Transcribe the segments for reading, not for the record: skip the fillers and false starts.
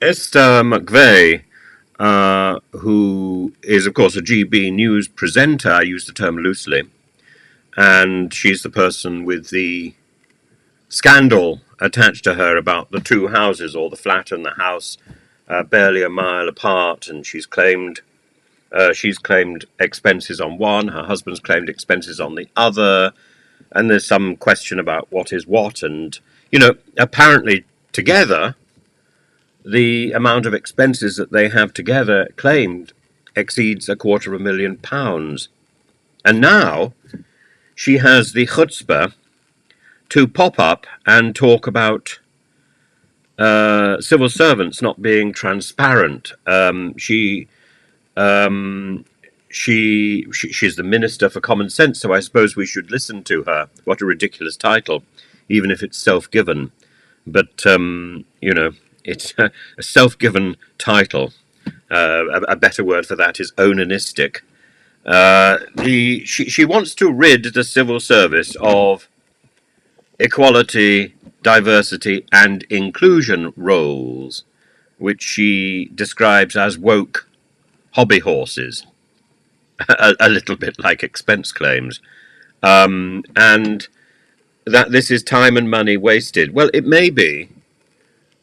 Esther McVey, who is, of course, a GBNews presenter, I use the term loosely, and she's the person with the scandal attached to her about the two houses, or the flat and the house, barely a mile apart, and she's claimed expenses on one, her husband's claimed expenses on the other, and there's some question about what is what, and, apparently together, the amount of expenses that they have together claimed exceeds £250,000. And now she has the chutzpah to pop up and talk about civil servants not being transparent. She's the Minister for Common Sense, so I suppose we should listen to her. What a ridiculous title, even if it's self-given. But, it's a self-given title. A better word for that is onanistic. She wants to rid the civil service of equality, diversity, and inclusion roles, which she describes as woke hobby horses, a little bit like expense claims, and that this is time and money wasted. Well, it may be,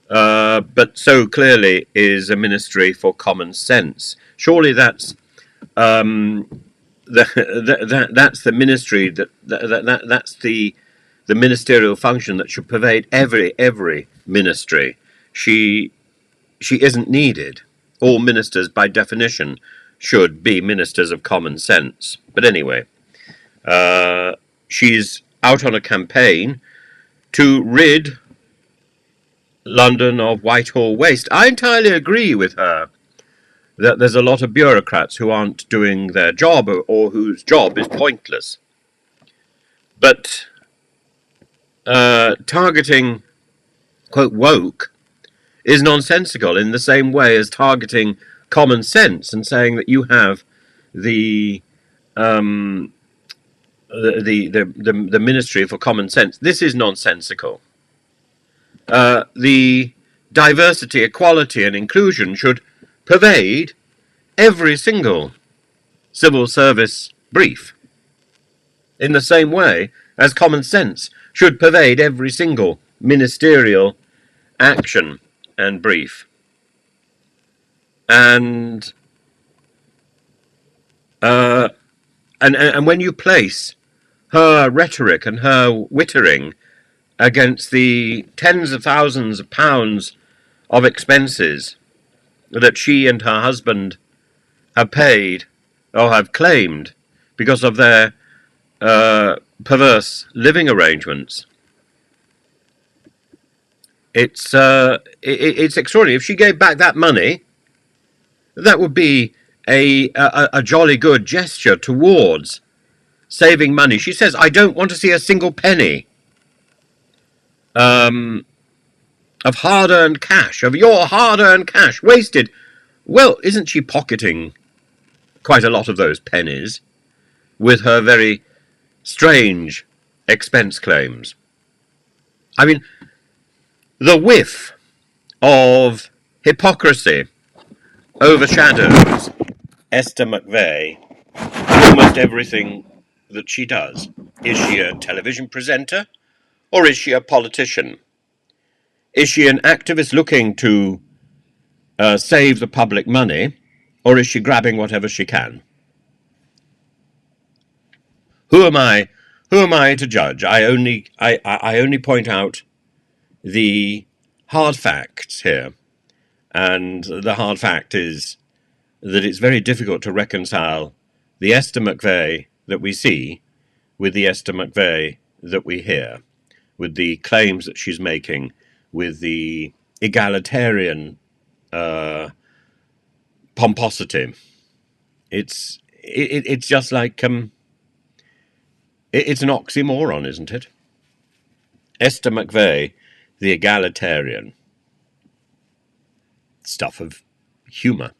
but so clearly is a ministry for common sense. Surely that's that's the ministry that's the ministerial function that should pervade every ministry. She isn't needed. All ministers, by definition, should be ministers of common sense. But anyway, she's out on a campaign to rid London of Whitehall waste. I entirely agree with her that there's a lot of bureaucrats who aren't doing their job, or whose job is pointless. But targeting, quote, woke is nonsensical in the same way as targeting common sense and saying that you have the Ministry for Common Sense. This is nonsensical. The diversity, equality, and inclusion should pervade every single civil service brief, in the same way as common sense should pervade every single ministerial action and brief. And when you place her rhetoric and her wittering against the tens of thousands of pounds of expenses that she and her husband have paid or have claimed because of their perverse living arrangements, it's extraordinary. If she gave back that money, that would be a jolly good gesture towards saving money. She says, I don't want to see a single penny of hard-earned cash, of your hard-earned cash, wasted. Well, isn't she pocketing quite a lot of those pennies with her very strange expense claims? I mean, the whiff of hypocrisy overshadows Esther McVey in almost everything that she does. Is she a television presenter, or is she a politician? Is she an activist looking to save the public money, or is she grabbing whatever she can? Who am I? Who am I to judge? I only point out the hard facts here, and the hard fact is that it's very difficult to reconcile the Esther McVey that we see with the Esther McVey that we hear, with the claims that she's making, with the egalitarian pomposity. It's just like it's an oxymoron, isn't it? Esther McVey, the egalitarian. Stuff of humour.